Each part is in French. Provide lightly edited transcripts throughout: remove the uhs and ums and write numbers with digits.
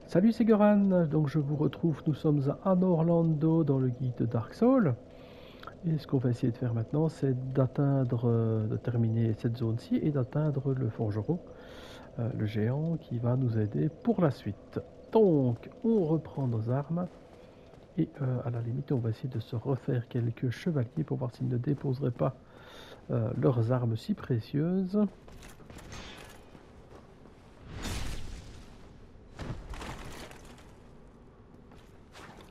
Salut, c'est Goran, donc je vous retrouve, nous sommes à Orlando dans le guide de Dark Souls. Et ce qu'on va essayer de faire maintenant, c'est de terminer cette zone-ci et d'atteindre le forgeron, le géant qui va nous aider pour la suite. Donc, on reprend nos armes et à la limite, on va essayer de se refaire quelques chevaliers pour voir s'ils ne déposeraient pas leurs armes si précieuses.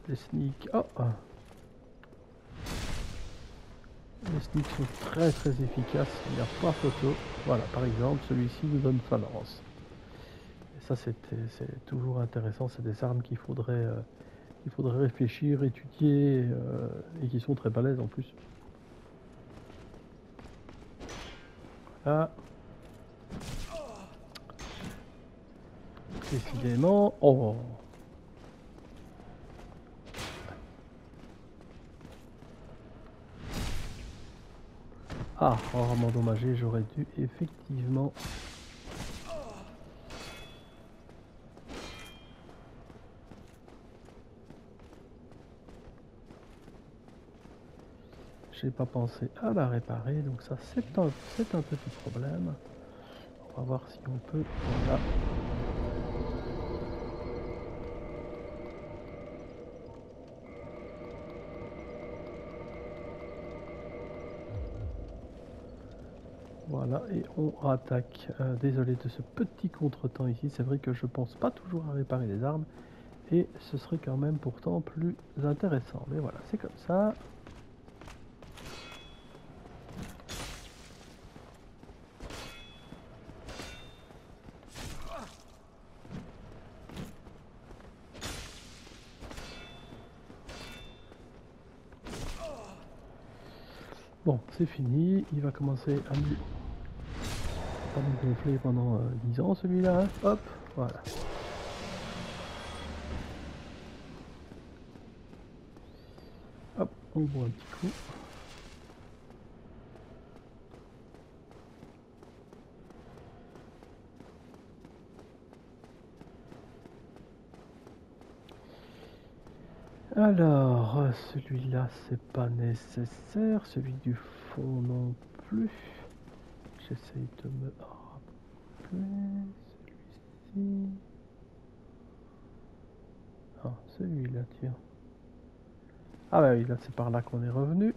Les sneaks... Oh, les sneaks sont très efficaces, il n'y a pas photo. Voilà, par exemple, celui-ci nous donne sa lance. Et ça, c'est toujours intéressant, c'est des armes qu'il faudrait réfléchir, étudier, et qui sont très balèzes en plus. Voilà. Décidément... Oh! Ah, rarement endommagé, j'aurais dû effectivement... J'ai pas pensé à la réparer, donc ça c'est un petit problème. On va voir si on peut... Voilà. Voilà, et on attaque. Désolé de ce petit contretemps ici, c'est vrai que je pense pas toujours à réparer les armes, et ce serait quand même pourtant plus intéressant. Mais voilà, c'est comme ça. Bon, c'est fini, il va commencer à nous gonfler pendant 10 ans celui-là, hein. Hop, voilà. Hop, on boit un petit coup. Alors, celui-là c'est pas nécessaire, celui du fond non plus. J'essaye de me rappeler, celui-ci. Ah, celui-là, tiens. Ah bah oui, là c'est par là qu'on est revenu.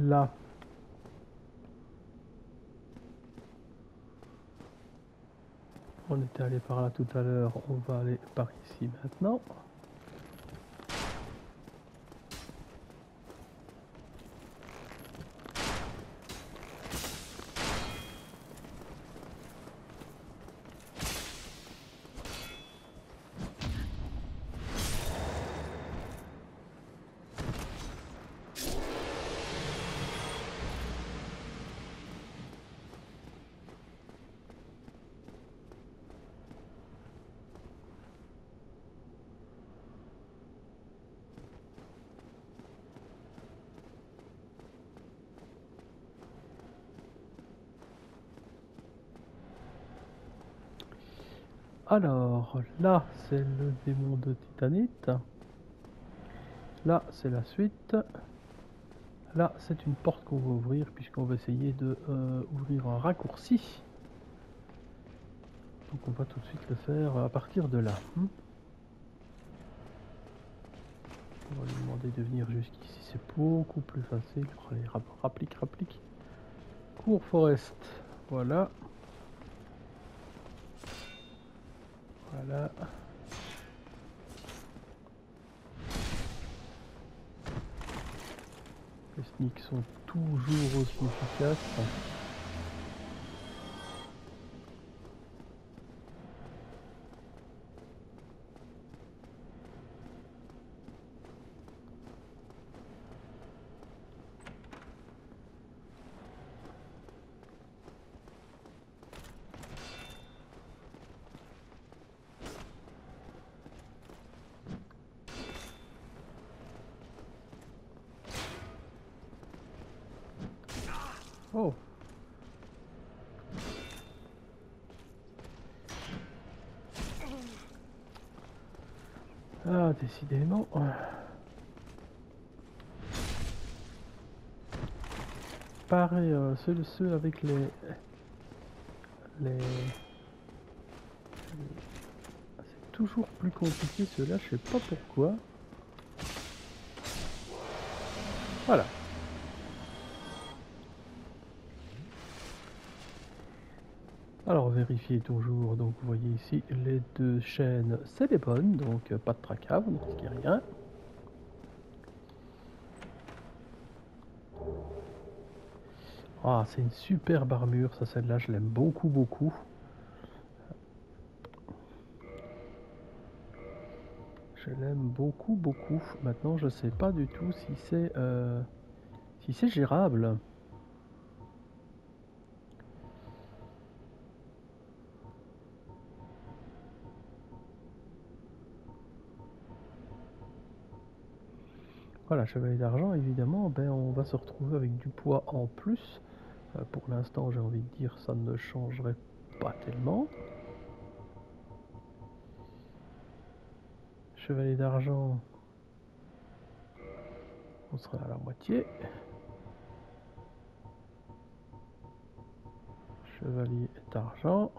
Là. On était allé par là tout à l'heure, on va aller par ici maintenant. Alors, là, c'est le démon de Titanite. Là, c'est la suite. Là, c'est une porte qu'on va ouvrir, puisqu'on va essayer de ouvrir un raccourci. Donc, on va tout de suite le faire à partir de là. On va lui demander de venir jusqu'ici, c'est beaucoup plus facile. Allez, rapplique. Cours Forest. Voilà. Voilà. Les sneaks sont toujours aussi efficaces. Oh. Ah, décidément. Pareil, ceux avec les... C'est toujours plus compliqué ceux-là, je sais pas pourquoi. Voilà. Alors vérifiez toujours, donc vous voyez ici les deux chaînes, c'est les bonnes, donc pas de tracas, vous ne risquez rien. Ah, c'est une superbe armure, ça, celle-là, je l'aime beaucoup, beaucoup. Je l'aime beaucoup, beaucoup. Maintenant, je sais pas du tout si c'est gérable. Voilà, chevalier d'argent, évidemment, ben, on va se retrouver avec du poids en plus. Pour l'instant, j'ai envie de dire, ça ne changerait pas tellement. Chevalier d'argent, on sera à la moitié. Chevalier d'argent.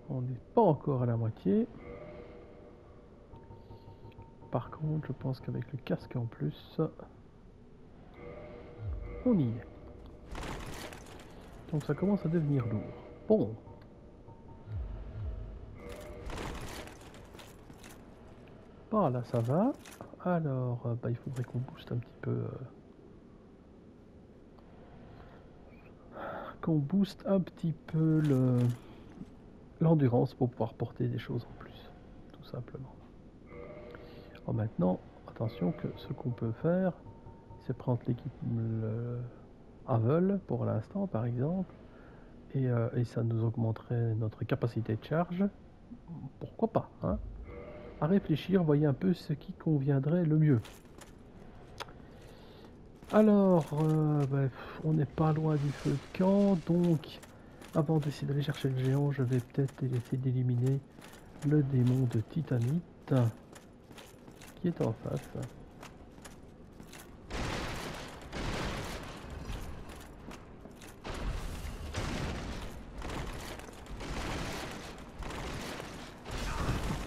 On n'est pas encore à la moitié. Par contre, je pense qu'avec le casque en plus, on y est. Donc ça commence à devenir lourd. Bon. Bah là ça va. Alors, bah, il faudrait qu'on booste un petit peu... qu'on booste un petit peu l'endurance pour pouvoir porter des choses en plus. Tout simplement. Alors maintenant, attention que ce qu'on peut faire, c'est prendre l'équipe Havel pour l'instant par exemple. Et ça nous augmenterait notre capacité de charge. Pourquoi pas, hein? À réfléchir, voyez un peu ce qui conviendrait le mieux. Alors, on n'est pas loin du feu de camp, donc avant d'essayer d'aller chercher le géant, je vais peut-être essayer d'éliminer le démon de titanite qui est en face.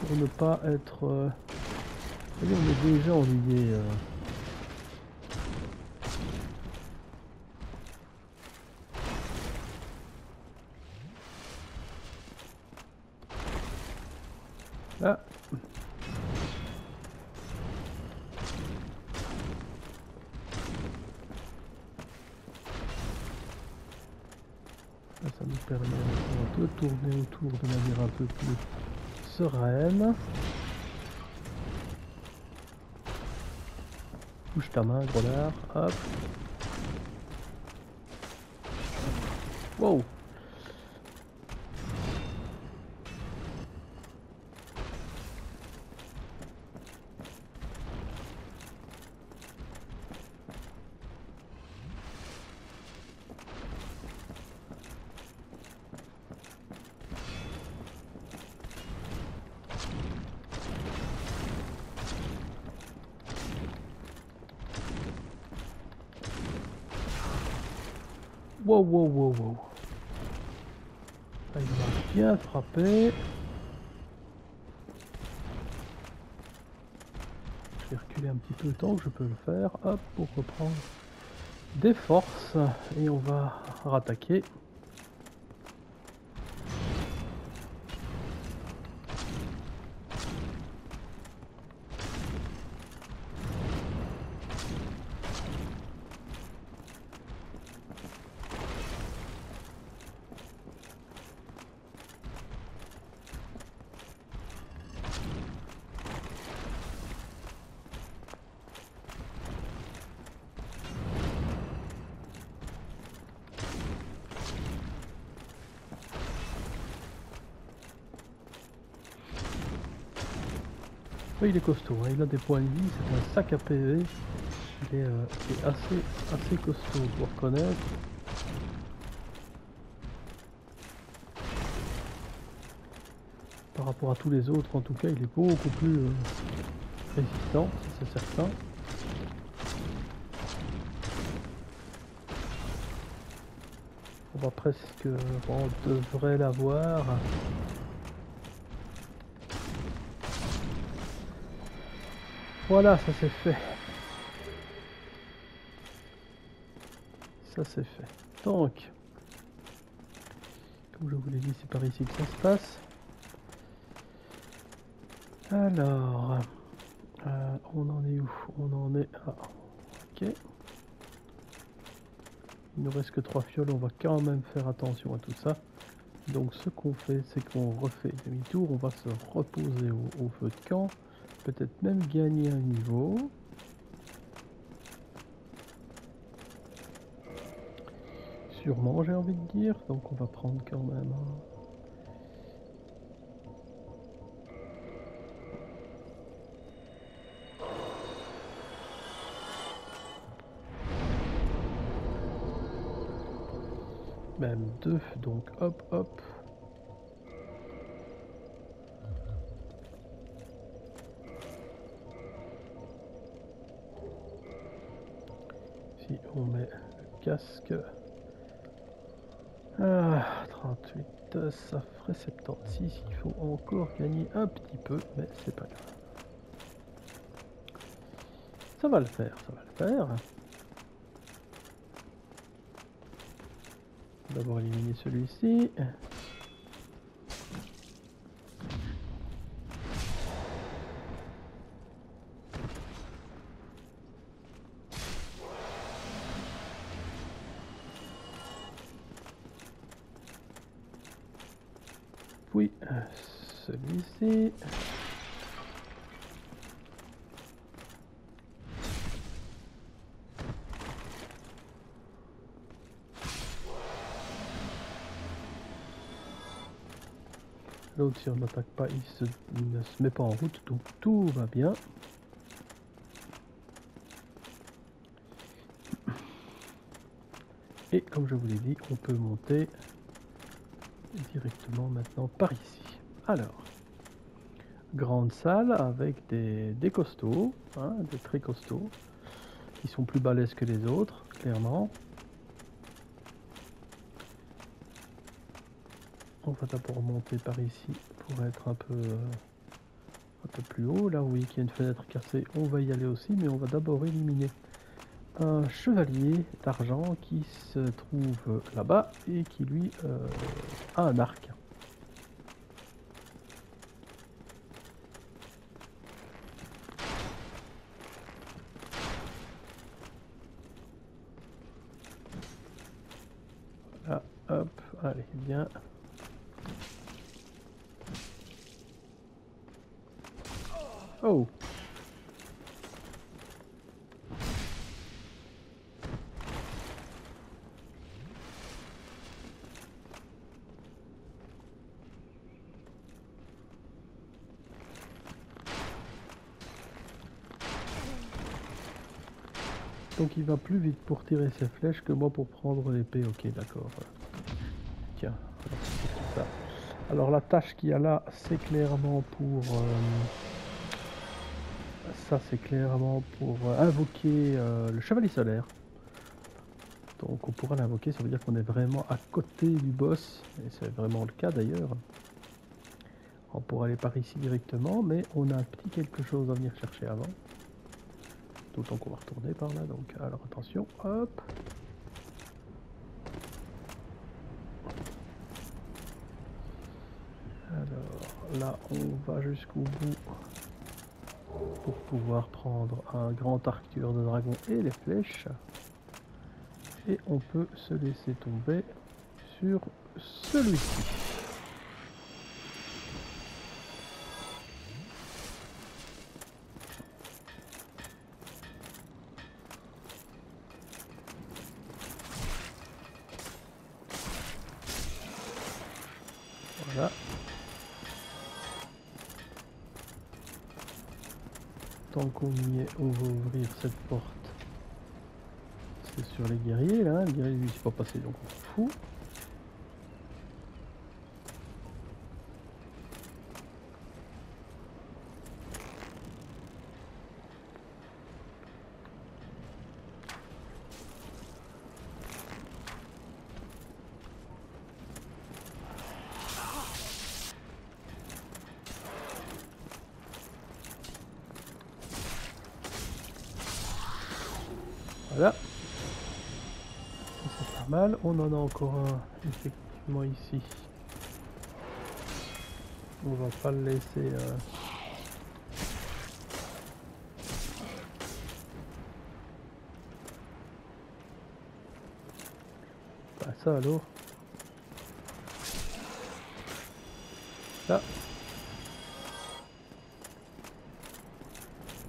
Pour ne pas être... on est déjà ennuyé. Ah. Ça nous permet de tourner autour de manière un peu plus sereine. Bouge ta main, gros lard. Hop. Wow. Wow, wow, wow, wow. Là, il m'a bien frappé. Je vais reculer un petit peu tant que je peux le faire. Hop, pour reprendre des forces. Et on va rattaquer. Oui, il est costaud, hein. Il a des points de vie, c'est un sac à PV. il est assez costaud pour reconnaître. Par rapport à tous les autres, en tout cas, il est beaucoup plus résistant, ça c'est certain. On va presque... Bon, on devrait l'avoir. Voilà, ça c'est fait. Ça c'est fait. Donc, comme je vous l'ai dit, c'est par ici que ça se passe. Alors, on en est où? On en est... Ah, ok. Il nous reste que 3 fioles, on va quand même faire attention à tout ça. Donc ce qu'on fait, c'est qu'on refait demi-tour, on va se reposer au feu de camp. Peut-être même gagner un niveau. Sûrement, j'ai envie de dire. Donc on va prendre quand même... Même 2, donc hop hop. Si on met le casque... Ah, 38, ça ferait 76, il faut encore gagner un petit peu, mais c'est pas grave. Ça va le faire, ça va le faire. D'abord éliminer celui-ci. Puis celui-ci. L'autre, si on n'attaque pas, il ne se met pas en route, donc tout va bien. Et comme je vous l'ai dit, on peut monter directement maintenant par ici. Alors, grande salle avec des costauds, hein, des très costauds, qui sont plus balèzes que les autres, clairement. On va d'abord monter par ici pour être un peu plus haut. Là, oui, qu'il y a une fenêtre cassée, on va y aller aussi, mais on va d'abord éliminer un chevalier d'argent qui se trouve là-bas et qui lui a un arc. Voilà, hop, allez, bien. Oh! Donc il va plus vite pour tirer ses flèches que moi pour prendre l'épée. Ok, d'accord. Tiens, alors c'est tout ça. Alors la tâche qu'il y a là, c'est clairement pour... ça c'est clairement pour invoquer le chevalier solaire. Donc on pourra l'invoquer, ça veut dire qu'on est vraiment à côté du boss. Et c'est vraiment le cas d'ailleurs. On pourra aller par ici directement, mais on a un petit quelque chose à venir chercher avant. D'autant qu'on va retourner par là, donc alors attention, hop. Alors là, on va jusqu'au bout pour pouvoir prendre un grand arcture de dragon et les flèches. Et on peut se laisser tomber sur celui-ci. Voilà. Tant qu'on y est, on va ouvrir cette porte c'est sur les guerriers là. Les guerriers lui c'est pas passé donc on s'en fout. Voilà. C'est pas mal. On en a encore un effectivement ici. On va pas le laisser. Bah ça alors. Là.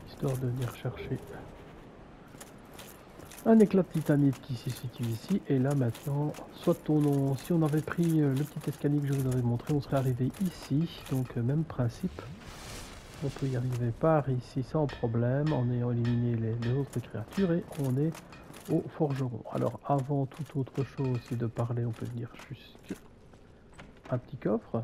Histoire de venir chercher un éclat de titanite qui se situe ici. Et là maintenant, soit si on avait pris le petit escalier que je vous avais montré, on serait arrivé ici. Donc même principe. On peut y arriver par ici sans problème en ayant éliminé les autres créatures et on est au forgeron. Alors avant toute autre chose, c'est de parler, on peut venir jusqu'à un petit coffre.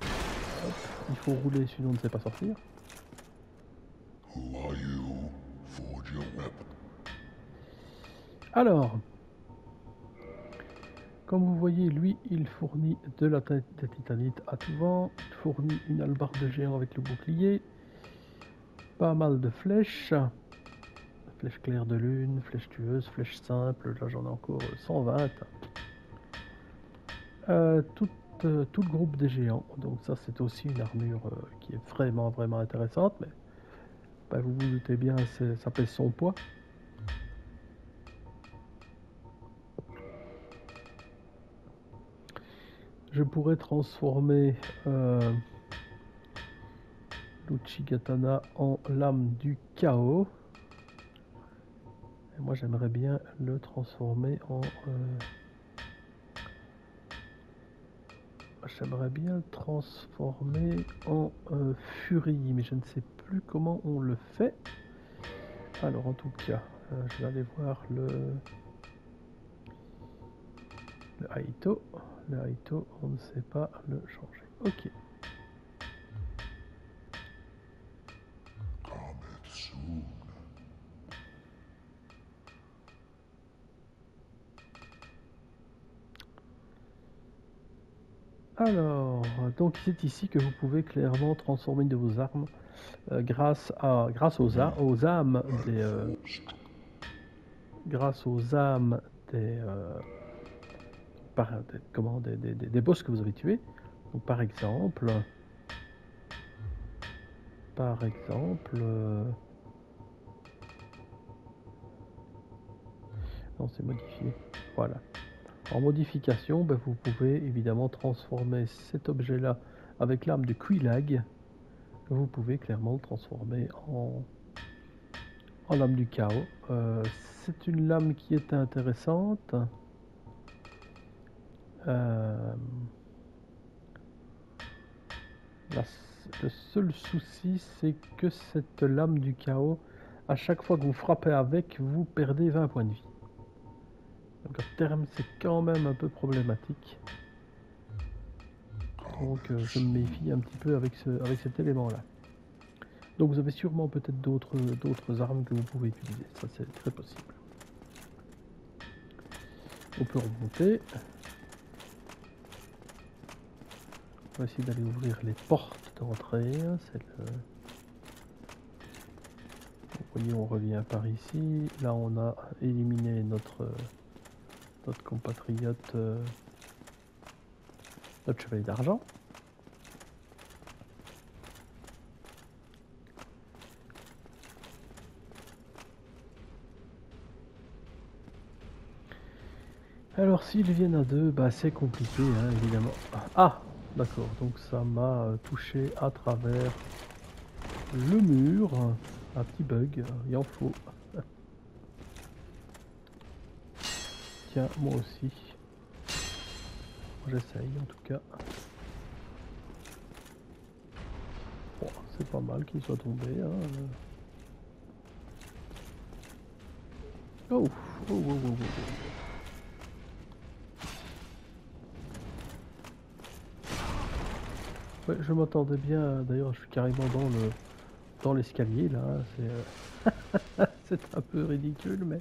Hop, il faut rouler sinon on ne sait pas sortir. Alors, comme vous voyez, lui, il fournit de la titanite à tout vent, il fournit une hallebarde de géant avec le bouclier, pas mal de flèches, flèches claires de lune, flèches tueuses, flèches simples, là j'en ai encore 120. Tout le groupe des géants, donc ça c'est aussi une armure qui est vraiment intéressante, mais bah, vous vous doutez bien, ça pèse son poids. Je pourrais transformer l'Uchigatana en lame du chaos. Et moi j'aimerais bien le transformer en... furie, mais je ne sais plus comment on le fait. Alors en tout cas, je vais aller voir le Haito. Le Haito, on ne sait pas le changer. Ok. Alors, donc c'est ici que vous pouvez clairement transformer une de vos armes grâce aux âmes des boss que vous avez tués. Donc par exemple, non c'est modifié. Voilà. En modification, ben, vous pouvez évidemment transformer cet objet-là avec l'arme de Quilag. Vous pouvez clairement le transformer en lame du chaos. C'est une lame qui est intéressante. Le seul souci, c'est que cette lame du chaos, à chaque fois que vous frappez avec, vous perdez 20 points de vie. Donc à terme, c'est quand même un peu problématique. Donc je me méfie un petit peu avec cet élément-là. Donc vous avez sûrement peut-être d'autres armes que vous pouvez utiliser. Ça, c'est très possible. On peut remonter. On va essayer d'aller ouvrir les portes d'entrée. Vous voyez, on revient par ici. Là, on a éliminé notre compatriote, notre chevalier d'argent. Alors s'ils viennent à deux, bah, c'est compliqué hein, évidemment. Ah d'accord, donc ça m'a touché à travers le mur. Un petit bug, il en faut. Tiens, moi aussi. J'essaye en tout cas. Bon, c'est pas mal qu'il soit tombé. Hein. Oh, oh, oh, oh, oh. Ouais, je m'entendais bien, d'ailleurs je suis carrément dans l'escalier là, c'est un peu ridicule mais...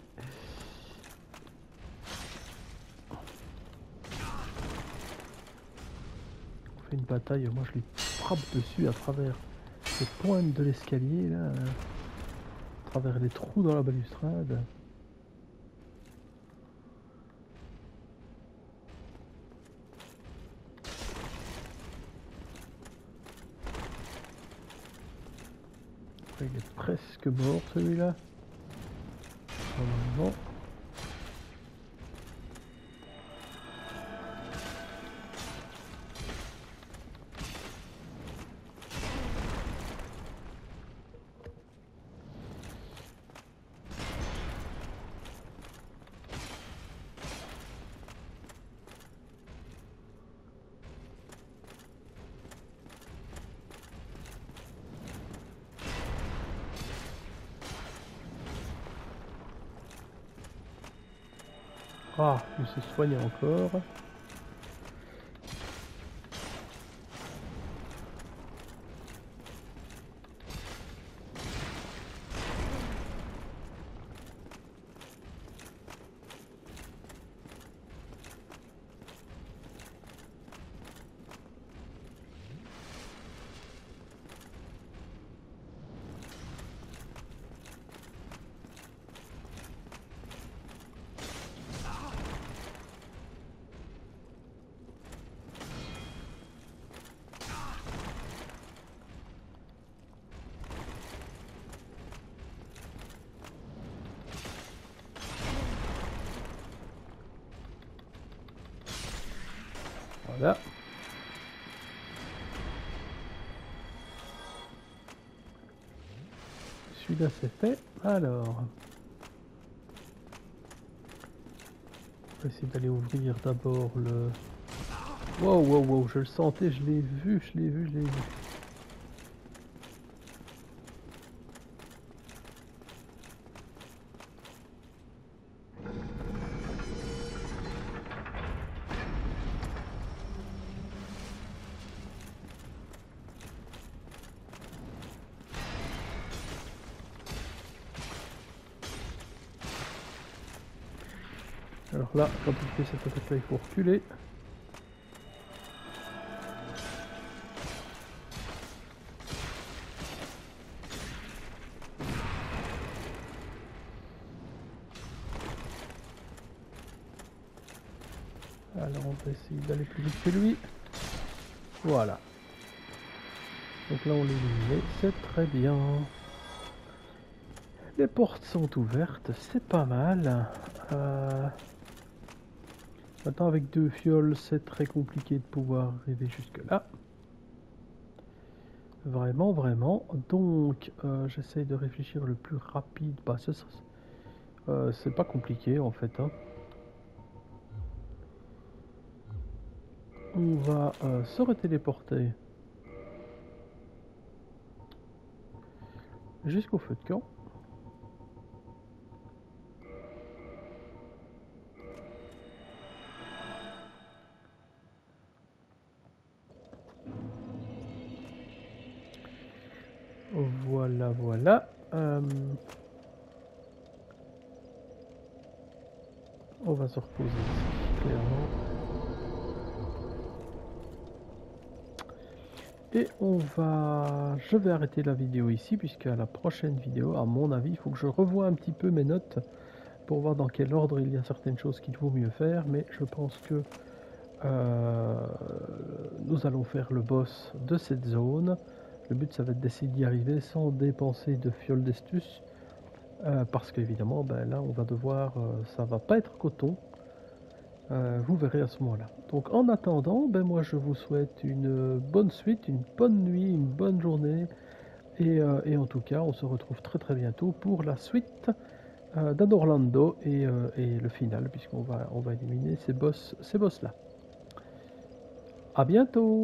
On fait une bataille, moi je les frappe dessus à travers les pointes de l'escalier là, à travers les trous dans la balustrade. Il est presque mort celui-là. Normalement. Ah, il se soigne encore. Voilà. Celui-là c'est fait. Alors, on va essayer d'aller ouvrir d'abord le... Wow, wow, wow, je le sentais, je l'ai vu, je l'ai vu, je l'ai vu. Alors là, quand il fait cette attaque là, il faut reculer. Alors on va essayer d'aller plus vite que lui. Voilà. Donc là on l'a éliminé, c'est très bien. Les portes sont ouvertes, c'est pas mal. Maintenant avec 2 fioles, c'est très compliqué de pouvoir arriver jusque là. Vraiment, vraiment. Donc j'essaye de réfléchir le plus rapide. Bah, c'est pas compliqué en fait. Hein. On va se retéléporter jusqu'au feu de camp. Voilà, voilà. On va se reposer ici, clairement. Et je vais arrêter la vidéo ici, puisque à la prochaine vidéo, à mon avis, il faut que je revoie un petit peu mes notes pour voir dans quel ordre il y a certaines choses qu'il vaut mieux faire, mais je pense que nous allons faire le boss de cette zone. Le but, ça va être d'essayer d'y arriver sans dépenser de fiole d'estus, parce qu'évidemment, ben, là, on va devoir, ça va pas être coton. Vous verrez à ce moment-là. Donc en attendant, ben moi je vous souhaite une bonne suite, une bonne nuit, une bonne journée. Et en tout cas, on se retrouve très très bientôt pour la suite d'Anor Londo et le final, puisqu'on va éliminer ces boss là. À bientôt!